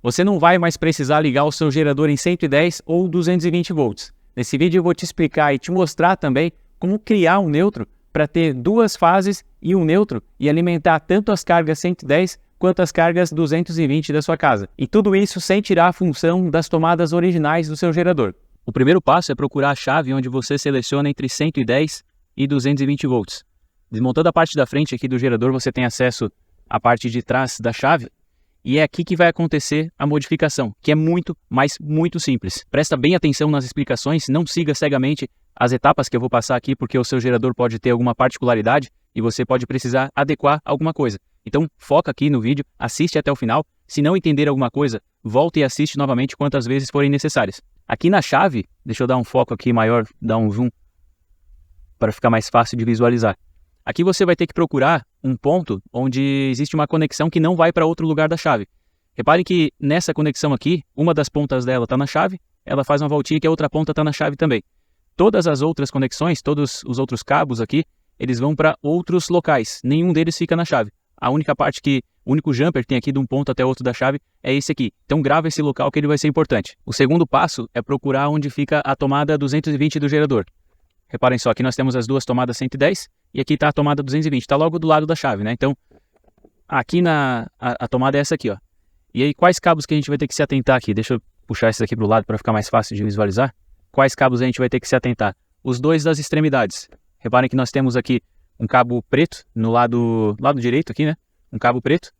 você não vai mais precisar ligar o seu gerador em 110 ou 220 volts. Nesse vídeo eu vou te explicar e te mostrar também como criar um neutro para ter duas fases e um neutro e alimentar tanto as cargas 110 quanto as cargas 220 da sua casa. E tudo isso sem tirar a função das tomadas originais do seu gerador. O primeiro passo é procurar a chave onde você seleciona entre 110 e 220 volts. Desmontando a parte da frente aqui do gerador, você tem acesso à parte de trás da chave. E é aqui que vai acontecer a modificação, que é muito, mas muito simples. Presta bem atenção nas explicações, não siga cegamente as etapas que eu vou passar aqui, porque o seu gerador pode ter alguma particularidade e você pode precisar adequar alguma coisa. Então, foca aqui no vídeo, assiste até o final. Se não entender alguma coisa, volta e assiste novamente quantas vezes forem necessárias. Aqui na chave, deixa eu dar um foco aqui maior, dar um zoom, para ficar mais fácil de visualizar. Aqui você vai ter que procurar um ponto onde existe uma conexão que não vai para outro lugar da chave. Reparem que nessa conexão aqui, uma das pontas dela está na chave, ela faz uma voltinha que a outra ponta está na chave também. Todas as outras conexões, todos os outros cabos aqui, eles vão para outros locais, nenhum deles fica na chave. A única parte que, o único jumper que tem aqui de um ponto até outro da chave é esse aqui. Então grava esse local que ele vai ser importante. O segundo passo é procurar onde fica a tomada 220 do gerador. Reparem só, aqui nós temos as duas tomadas 110 e aqui está a tomada 220, está logo do lado da chave, né? Então, aqui a tomada é essa aqui, ó. E aí, quais cabos que a gente vai ter que se atentar aqui? Deixa eu puxar esses aqui para o lado para ficar mais fácil de visualizar. Quais cabos a gente vai ter que se atentar? Os dois das extremidades. Reparem que nós temos aqui um cabo preto no lado direito aqui, né? Um cabo preto.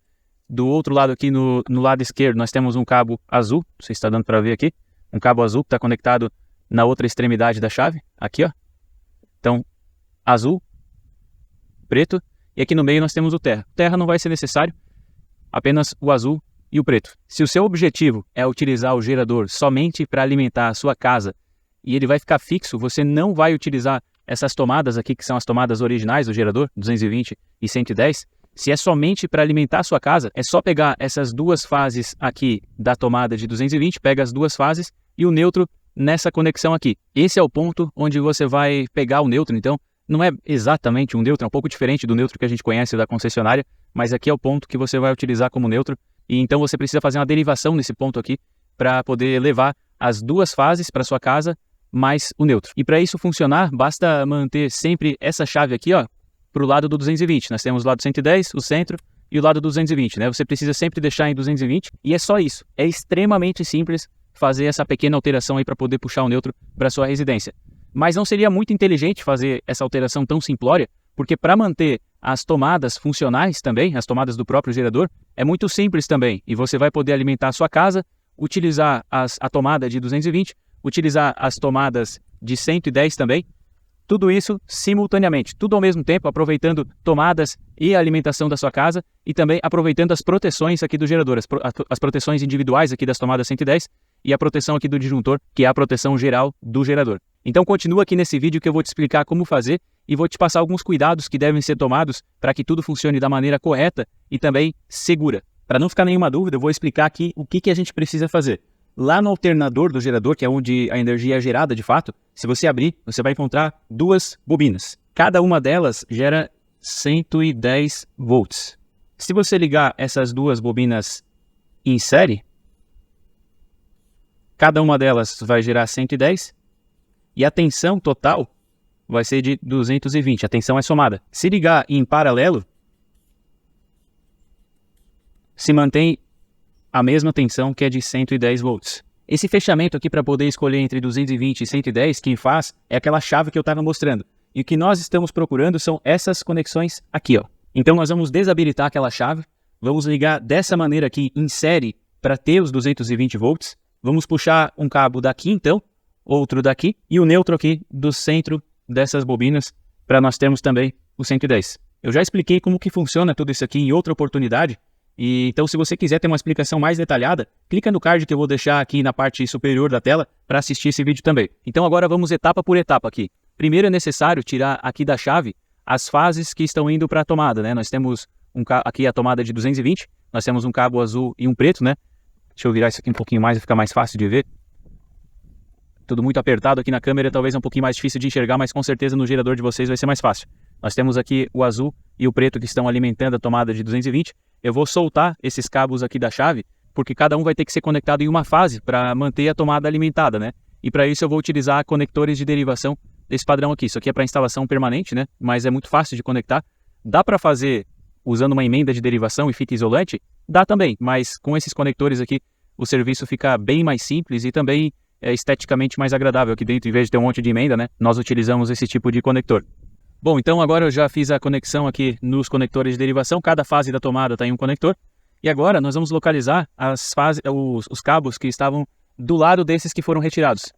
Do outro lado aqui, no lado esquerdo, nós temos um cabo azul, não sei se está dando para ver aqui. Um cabo azul que está conectado na outra extremidade da chave, aqui, ó. Então, azul, preto, e aqui no meio nós temos o terra. O terra não vai ser necessário, apenas o azul e o preto. Se o seu objetivo é utilizar o gerador somente para alimentar a sua casa e ele vai ficar fixo, você não vai utilizar essas tomadas aqui, que são as tomadas originais do gerador, 220 e 110. Se é somente para alimentar a sua casa, é só pegar essas duas fases aqui da tomada de 220, pega as duas fases e o neutro nessa conexão aqui. Esse é o ponto onde você vai pegar o neutro. Então, não é exatamente um neutro, é um pouco diferente do neutro que a gente conhece da concessionária, mas aqui é o ponto que você vai utilizar como neutro. E então você precisa fazer uma derivação nesse ponto aqui para poder levar as duas fases para sua casa mais o neutro. E para isso funcionar, basta manter sempre essa chave aqui, ó, para o lado do 220. Nós temos o lado 110, o centro e o lado do 220, né? Você precisa sempre deixar em 220 e é só isso. É extremamente simples fazer essa pequena alteração aí para poder puxar o neutro para sua residência. Mas não seria muito inteligente fazer essa alteração tão simplória, porque para manter as tomadas funcionais também, as tomadas do próprio gerador, é muito simples também. E você vai poder alimentar a sua casa, utilizar a tomada de 220, utilizar as tomadas de 110 também, tudo isso simultaneamente, tudo ao mesmo tempo, aproveitando tomadas e a alimentação da sua casa e também aproveitando as proteções aqui do gerador, as proteções individuais aqui das tomadas 110 e a proteção aqui do disjuntor, que é a proteção geral do gerador. Então continua aqui nesse vídeo que eu vou te explicar como fazer e vou te passar alguns cuidados que devem ser tomados para que tudo funcione da maneira correta e também segura. Para não ficar nenhuma dúvida, eu vou explicar aqui o que a gente precisa fazer. Lá no alternador do gerador, que é onde a energia é gerada de fato, se você abrir, você vai encontrar duas bobinas. Cada uma delas gera 110 volts. Se você ligar essas duas bobinas em série, cada uma delas vai gerar 110 e a tensão total vai ser de 220. A tensão é somada. Se ligar em paralelo, se mantém a mesma tensão, que é de 110 volts. Esse fechamento aqui para poder escolher entre 220 e 110, quem faz é aquela chave que eu estava mostrando. E o que nós estamos procurando são essas conexões aqui, ó. Então nós vamos desabilitar aquela chave, vamos ligar dessa maneira aqui em série para ter os 220 volts. Vamos puxar um cabo daqui então, outro daqui e o neutro aqui do centro dessas bobinas para nós termos também o 110. Eu já expliquei como que funciona tudo isso aqui em outra oportunidade. E então, se você quiser ter uma explicação mais detalhada, clica no card que eu vou deixar aqui na parte superior da tela para assistir esse vídeo também. Então agora vamos etapa por etapa aqui. Primeiro é necessário tirar aqui da chave as fases que estão indo para a tomada, né? Nós temos aqui a tomada de 220, nós temos um cabo azul e um preto, né? Deixa eu virar isso aqui um pouquinho mais, vai ficar mais fácil de ver. Tudo muito apertado aqui na câmera, talvez é um pouquinho mais difícil de enxergar, mas com certeza no gerador de vocês vai ser mais fácil. Nós temos aqui o azul e o preto que estão alimentando a tomada de 220. Eu vou soltar esses cabos aqui da chave porque cada um vai ter que ser conectado em uma fase para manter a tomada alimentada, né? E para isso eu vou utilizar conectores de derivação desse padrão aqui. Isso aqui é para instalação permanente, né? Mas é muito fácil de conectar. Dá para fazer usando uma emenda de derivação e fita isolante? Dá também, mas com esses conectores aqui o serviço fica bem mais simples e também é esteticamente mais agradável aqui dentro. Em vez de ter um monte de emenda, né? Nós utilizamos esse tipo de conector. Bom, então agora eu já fiz a conexão aqui nos conectores de derivação. Cada fase da tomada está em um conector. E agora nós vamos localizar os cabos que estavam do lado desses que foram retirados.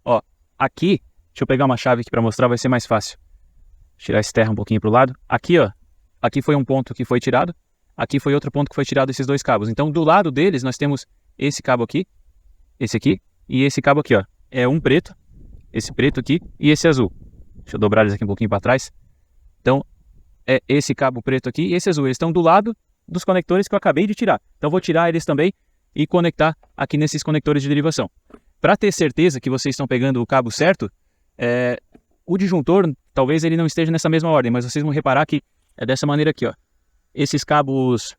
Ó, aqui, deixa eu pegar uma chave aqui para mostrar, vai ser mais fácil. Tirar esse terra um pouquinho para o lado. Aqui, ó, aqui foi um ponto que foi tirado. Aqui foi outro ponto que foi tirado esses dois cabos. Então, do lado deles, nós temos esse cabo aqui, esse aqui e esse cabo aqui, ó. É um preto, esse preto aqui e esse azul. Deixa eu dobrar eles aqui um pouquinho para trás. Então, é esse cabo preto aqui e esse azul. Eles estão do lado dos conectores que eu acabei de tirar. Então, vou tirar eles também e conectar aqui nesses conectores de derivação. Para ter certeza que vocês estão pegando o cabo certo, o disjuntor, talvez ele não esteja nessa mesma ordem, mas vocês vão reparar que é dessa maneira aqui, ó. Esses cabos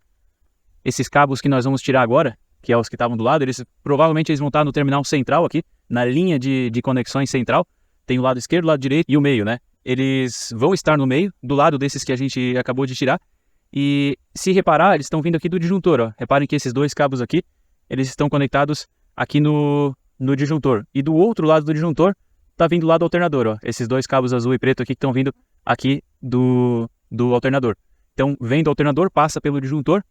que nós vamos tirar agora, que é os que estavam do lado, provavelmente eles vão estar no terminal central aqui, na linha de conexões central. Tem o lado esquerdo, o lado direito e o meio, né? Eles vão estar no meio, do lado desses que a gente acabou de tirar. E se reparar, eles estão vindo aqui do disjuntor, ó. Reparem que esses dois cabos aqui, eles estão conectados aqui no disjuntor. E do outro lado do disjuntor, está vindo lá do alternador, ó. Esses dois cabos azul e preto aqui que estão vindo aqui do alternador. Então, vem do alternador, passa pelo disjuntor,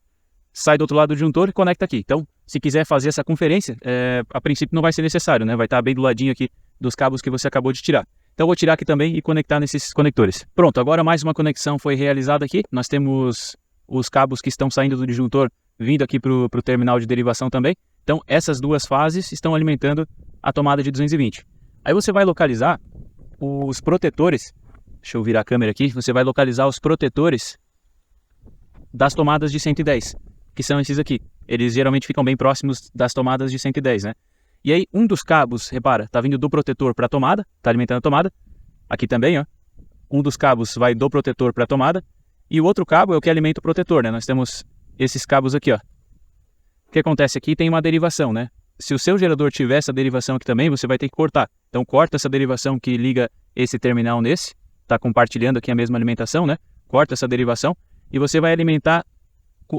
sai do outro lado do disjuntor e conecta aqui. Então, se quiser fazer essa conferência, a princípio não vai ser necessário, né? Vai estar bem do ladinho aqui dos cabos que você acabou de tirar. Então, eu vou tirar aqui também e conectar nesses conectores. Pronto, agora mais uma conexão foi realizada aqui. Nós temos os cabos que estão saindo do disjuntor vindo aqui para o terminal de derivação também. Então, essas duas fases estão alimentando a tomada de 220. Aí você vai localizar os protetores. Deixa eu virar a câmera aqui. Você vai localizar os protetores das tomadas de 110, que são esses aqui. Eles geralmente ficam bem próximos das tomadas de 110, né? E aí, um dos cabos, repara, tá vindo do protetor para a tomada, tá alimentando a tomada. Aqui também, ó. Um dos cabos vai do protetor para a tomada. E o outro cabo é o que alimenta o protetor, né? Nós temos esses cabos aqui, ó. O que acontece aqui tem uma derivação, né? Se o seu gerador tiver essa derivação aqui também, você vai ter que cortar. Então, corta essa derivação que liga esse terminal nesse. Tá compartilhando aqui a mesma alimentação, né? Corta essa derivação. E você vai alimentar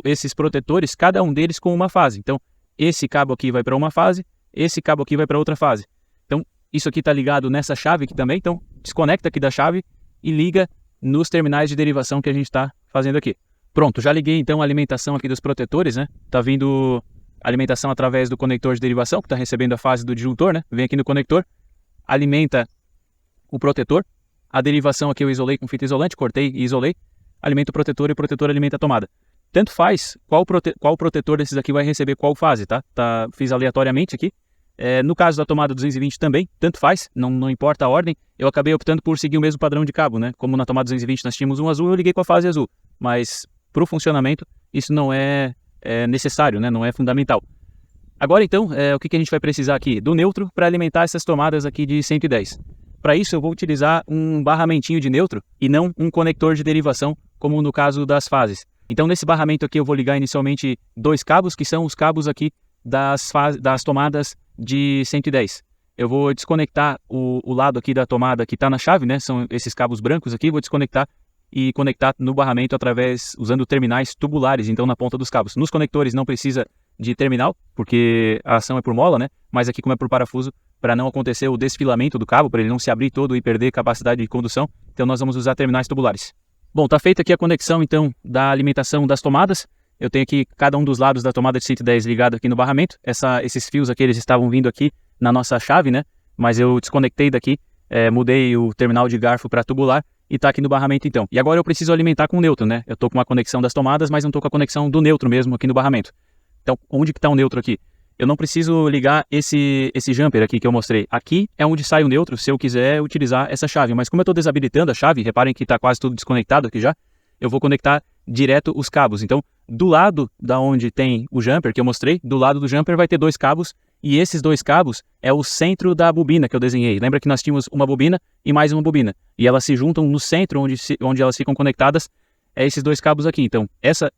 esses protetores, cada um deles com uma fase. Então, esse cabo aqui vai para uma fase, esse cabo aqui vai para outra fase. Então, isso aqui está ligado nessa chave aqui também. Então, desconecta aqui da chave e liga nos terminais de derivação que a gente está fazendo aqui. Pronto, já liguei então a alimentação aqui dos protetores, né? Tá vindo alimentação através do conector de derivação, que está recebendo a fase do disjuntor, né? Vem aqui no conector, alimenta o protetor. A derivação aqui eu isolei com fita isolante, cortei e isolei. Alimenta o protetor e o protetor alimenta a tomada. Tanto faz qual protetor desses aqui vai receber qual fase, tá? Fiz aleatoriamente aqui. No caso da tomada 220 também, tanto faz, não importa a ordem. Eu acabei optando por seguir o mesmo padrão de cabo, né? Como na tomada 220 nós tínhamos um azul, eu liguei com a fase azul. Mas para o funcionamento isso não é necessário, né? Não é fundamental. Agora então, o que a gente vai precisar aqui? Do neutro para alimentar essas tomadas aqui de 110. Para isso eu vou utilizar um barramentinho de neutro e não um conector de derivação, como no caso das fases. Então nesse barramento aqui eu vou ligar inicialmente dois cabos, que são os cabos aqui das tomadas de 110. Eu vou desconectar o lado aqui da tomada que está na chave, né? São esses cabos brancos aqui, vou desconectar e conectar no barramento usando terminais tubulares, então na ponta dos cabos. Nos conectores não precisa de terminal, porque a ação é por mola, né? Mas aqui como é por parafuso, para não acontecer o desfilamento do cabo, para ele não se abrir todo e perder capacidade de condução, então nós vamos usar terminais tubulares. Bom, tá feita aqui a conexão então da alimentação das tomadas. Eu tenho aqui cada um dos lados da tomada de 110 ligado aqui no barramento. Esses fios aqui, eles estavam vindo aqui na nossa chave, né? Mas eu desconectei daqui, mudei o terminal de garfo para tubular e tá aqui no barramento então. E agora eu preciso alimentar com neutro, né? Eu tô com uma conexão das tomadas, mas não tô com a conexão do neutro mesmo aqui no barramento. Então, onde que tá o neutro aqui? Eu não preciso ligar esse jumper aqui que eu mostrei. Aqui é onde sai o neutro, se eu quiser utilizar essa chave. Mas como eu estou desabilitando a chave, reparem que está quase tudo desconectado aqui já, eu vou conectar direto os cabos. Então, do lado da onde tem o jumper que eu mostrei, do lado do jumper vai ter dois cabos, e esses dois cabos é o centro da bobina que eu desenhei. Lembra que nós tínhamos uma bobina e mais uma bobina, e elas se juntam no centro onde elas ficam conectadas. é esses dois cabos aqui. Então,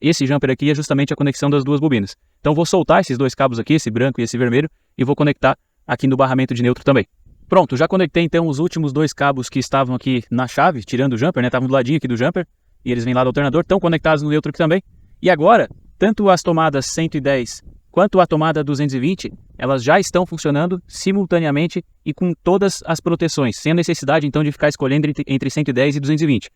esse jumper aqui é justamente a conexão das duas bobinas. Então, vou soltar esses dois cabos aqui, esse branco e esse vermelho, e vou conectar aqui no barramento de neutro também. Pronto, já conectei então os últimos dois cabos que estavam aqui na chave, tirando o jumper, né? Estavam do ladinho aqui do jumper, e eles vêm lá do alternador, estão conectados no neutro aqui também. E agora, tanto as tomadas 110 quanto a tomada 220, elas já estão funcionando simultaneamente e com todas as proteções, sem a necessidade então de ficar escolhendo entre 110 e 220.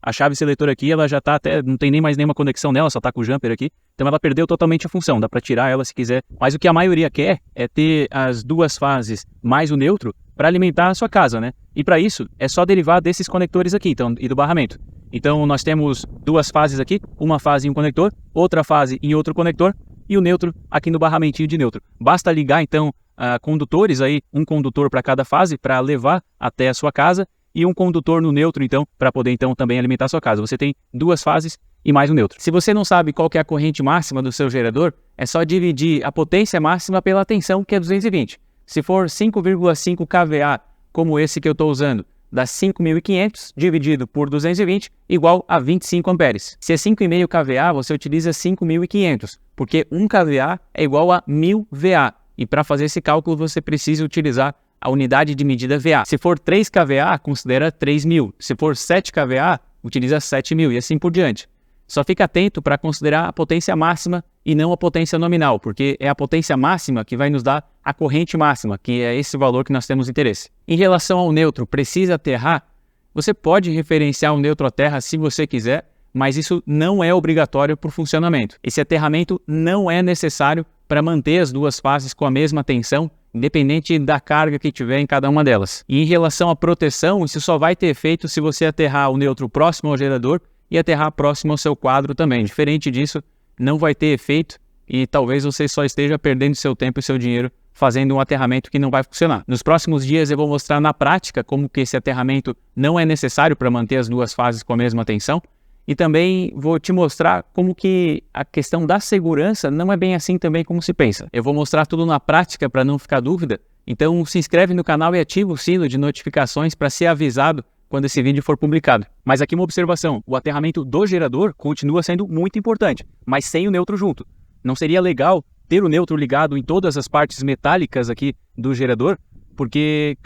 A chave seletora aqui, ela já está até, não tem nem mais nenhuma conexão nela, só está com o jumper aqui, então ela perdeu totalmente a função, dá para tirar ela se quiser. Mas o que a maioria quer é ter as duas fases mais o neutro para alimentar a sua casa, né? E para isso, é só derivar desses conectores aqui então, e do barramento. Então nós temos duas fases aqui, uma fase em um conector, outra fase em outro conector, e o neutro aqui no barramentinho de neutro. Basta ligar então condutores aí, um condutor para cada fase para levar até a sua casa e um condutor no neutro então para poder então também alimentar a sua casa. Você tem duas fases e mais um neutro. Se você não sabe qual que é a corrente máxima do seu gerador, é só dividir a potência máxima pela tensão, que é 220. Se for 5,5 kVA, como esse que eu estou usando, dá 5.500 dividido por 220 igual a 25 amperes. Se é 5,5 kVA, você utiliza 5.500, porque 1 kVA é igual a 1.000 VA. E para fazer esse cálculo, você precisa utilizar a unidade de medida VA. Se for 3 kVA, considera 3.000. Se for 7 kVA, utiliza 7.000 e assim por diante. Só fica atento para considerar a potência máxima e não a potência nominal, porque é a potência máxima que vai nos dar a corrente máxima, que é esse valor que nós temos interesse. Em relação ao neutro, precisa aterrar? Você pode referenciar o neutro à terra se você quiser, mas isso não é obrigatório para o funcionamento. Esse aterramento não é necessário para manter as duas fases com a mesma tensão, independente da carga que tiver em cada uma delas. E em relação à proteção, isso só vai ter efeito se você aterrar o neutro próximo ao gerador e aterrar próximo ao seu quadro também. Diferente disso, não vai ter efeito e talvez você só esteja perdendo seu tempo e seu dinheiro fazendo um aterramento que não vai funcionar. Nos próximos dias eu vou mostrar na prática como que esse aterramento não é necessário para manter as duas fases com a mesma tensão e também vou te mostrar como que a questão da segurança não é bem assim também como se pensa. Eu vou mostrar tudo na prática para não ficar dúvida, então se inscreve no canal e ativa o sino de notificações para ser avisado quando esse vídeo for publicado. Mas aqui uma observação, o aterramento do gerador continua sendo muito importante, mas sem o neutro junto. Não seria legal ter o neutro ligado em todas as partes metálicas aqui do gerador, porque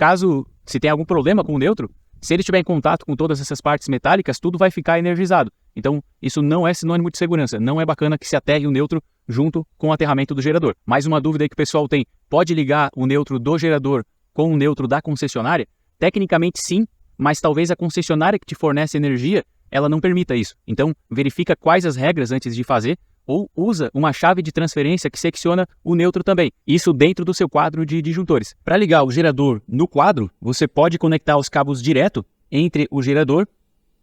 se tem algum problema com o neutro, se ele estiver em contato com todas essas partes metálicas, tudo vai ficar energizado. Então, isso não é sinônimo de segurança. Não é bacana que se aterre o neutro junto com o aterramento do gerador. Mais uma dúvida aí que o pessoal tem, pode ligar o neutro do gerador com o neutro da concessionária? Tecnicamente sim, mas talvez a concessionária que te fornece energia, ela não permita isso. Então, verifica quais as regras antes de fazer, ou usa uma chave de transferência que secciona o neutro também. Isso dentro do seu quadro de disjuntores. Para ligar o gerador no quadro, você pode conectar os cabos direto entre o gerador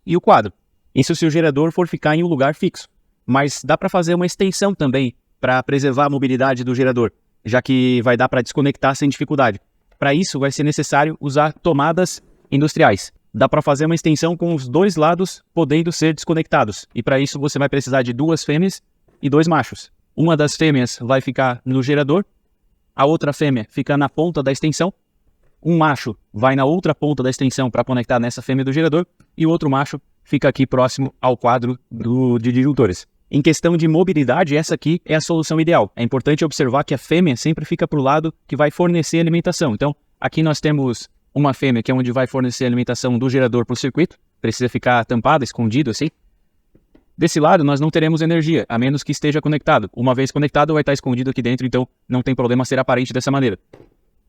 e o quadro. Isso se o gerador for ficar em um lugar fixo. Mas dá para fazer uma extensão também para preservar a mobilidade do gerador, já que vai dar para desconectar sem dificuldade. Para isso, vai ser necessário usar tomadas industriais. Dá para fazer uma extensão com os dois lados podendo ser desconectados. E para isso você vai precisar de 2 fêmeas e 2 machos. Uma das fêmeas vai ficar no gerador, a outra fêmea fica na ponta da extensão, um macho vai na outra ponta da extensão para conectar nessa fêmea do gerador e o outro macho fica aqui próximo ao quadro de disjuntores. Em questão de mobilidade, essa aqui é a solução ideal. É importante observar que a fêmea sempre fica para o lado que vai fornecer alimentação. Então, aqui nós temos uma fêmea que é onde vai fornecer a alimentação do gerador para o circuito, precisa ficar tampada, escondido assim. Desse lado nós não teremos energia, a menos que esteja conectado. Uma vez conectado vai estar escondido aqui dentro, então não tem problema ser aparente dessa maneira.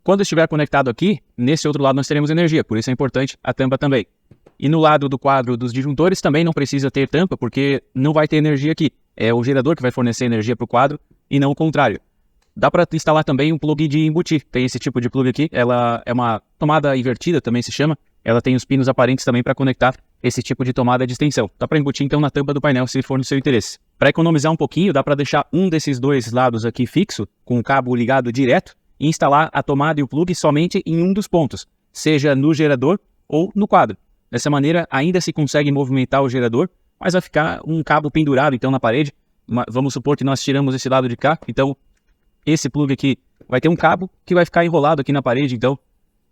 Quando estiver conectado aqui, nesse outro lado nós teremos energia, por isso é importante a tampa também. E no lado do quadro dos disjuntores também não precisa ter tampa, porque não vai ter energia aqui. É o gerador que vai fornecer energia para o quadro e não o contrário. Dá para instalar também um plug de embutir. Tem esse tipo de plug aqui, ela é uma tomada invertida, também se chama. Ela tem os pinos aparentes também para conectar esse tipo de tomada de extensão. Dá para embutir então na tampa do painel se for no seu interesse. Para economizar um pouquinho, dá para deixar um desses dois lados aqui fixo, com o cabo ligado direto, e instalar a tomada e o plug somente em um dos pontos, seja no gerador ou no quadro. Dessa maneira, ainda se consegue movimentar o gerador, mas vai ficar um cabo pendurado então na parede. Vamos supor que nós tiramos esse lado de cá, então esse plug aqui vai ter um cabo que vai ficar enrolado aqui na parede, então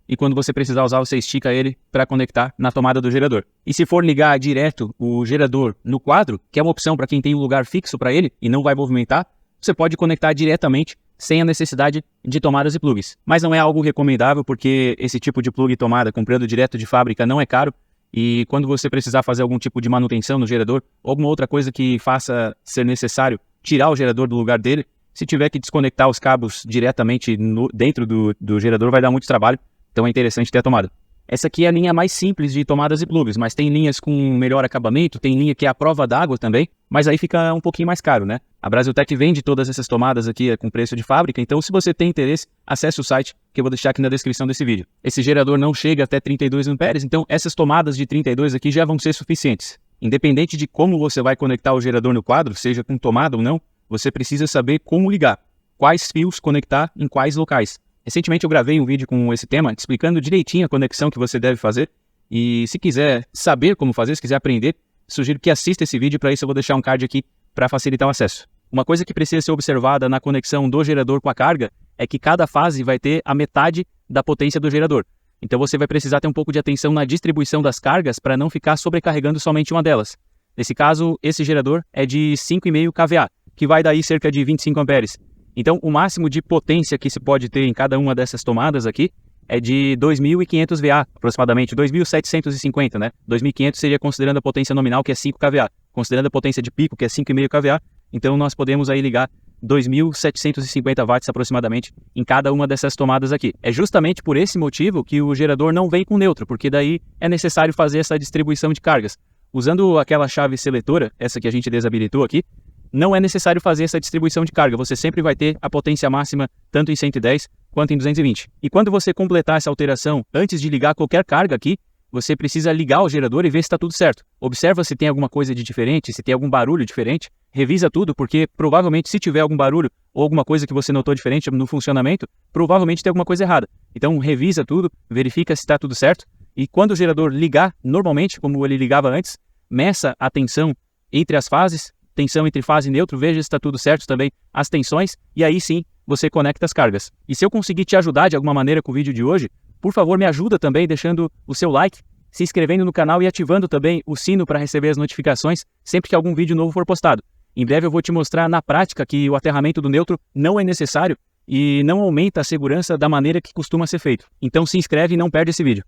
e quando você precisar usar, você estica ele para conectar na tomada do gerador. E se for ligar direto o gerador no quadro, que é uma opção para quem tem um lugar fixo para ele e não vai movimentar, você pode conectar diretamente sem a necessidade de tomadas e plugs. Mas não é algo recomendável porque esse tipo de plug e tomada comprando direto de fábrica não é caro e quando você precisar fazer algum tipo de manutenção no gerador ou alguma outra coisa que faça ser necessário tirar o gerador do lugar dele, se tiver que desconectar os cabos diretamente dentro do gerador vai dar muito trabalho. Então é interessante ter a tomada. Essa aqui é a linha mais simples de tomadas e plugs, mas tem linhas com melhor acabamento, tem linha que é a prova d'água também, mas aí fica um pouquinho mais caro, né? A Brasiltec vende todas essas tomadas aqui com preço de fábrica, então se você tem interesse, acesse o site que eu vou deixar aqui na descrição desse vídeo. Esse gerador não chega até 32 amperes, então essas tomadas de 32 aqui já vão ser suficientes. Independente de como você vai conectar o gerador no quadro, seja com tomada ou não, você precisa saber como ligar, quais fios conectar em quais locais. Recentemente eu gravei um vídeo com esse tema, explicando direitinho a conexão que você deve fazer. E se quiser saber como fazer, se quiser aprender, sugiro que assista esse vídeo, para isso eu vou deixar um card aqui para facilitar o acesso. Uma coisa que precisa ser observada na conexão do gerador com a carga é que cada fase vai ter a metade da potência do gerador. Então você vai precisar ter um pouco de atenção na distribuição das cargas para não ficar sobrecarregando somente uma delas. Nesse caso, esse gerador é de 5,5 kVA, que vai daí cerca de 25 amperes. Então, o máximo de potência que se pode ter em cada uma dessas tomadas aqui é de 2.500 VA, aproximadamente, 2.750, né? 2.500 seria considerando a potência nominal, que é 5 kVA, considerando a potência de pico, que é 5,5 kVA, então nós podemos aí ligar 2.750 watts aproximadamente em cada uma dessas tomadas aqui. É justamente por esse motivo que o gerador não vem com neutro, porque daí é necessário fazer essa distribuição de cargas. Usando aquela chave seletora, essa que a gente desabilitou aqui, não é necessário fazer essa distribuição de carga, você sempre vai ter a potência máxima tanto em 110 quanto em 220. E quando você completar essa alteração, antes de ligar qualquer carga aqui, você precisa ligar o gerador e ver se está tudo certo. Observa se tem alguma coisa de diferente, se tem algum barulho diferente, revisa tudo, porque provavelmente se tiver algum barulho ou alguma coisa que você notou diferente no funcionamento, provavelmente tem alguma coisa errada. Então revisa tudo, verifica se está tudo certo, e quando o gerador ligar normalmente, como ele ligava antes, meça a tensão entre as fases, tensão entre fase e neutro, veja se está tudo certo também, as tensões, e aí sim você conecta as cargas. E se eu conseguir te ajudar de alguma maneira com o vídeo de hoje, por favor me ajuda também deixando o seu like, se inscrevendo no canal e ativando também o sino para receber as notificações sempre que algum vídeo novo for postado. Em breve eu vou te mostrar na prática que o aterramento do neutro não é necessário e não aumenta a segurança da maneira que costuma ser feito. Então se inscreve e não perde esse vídeo.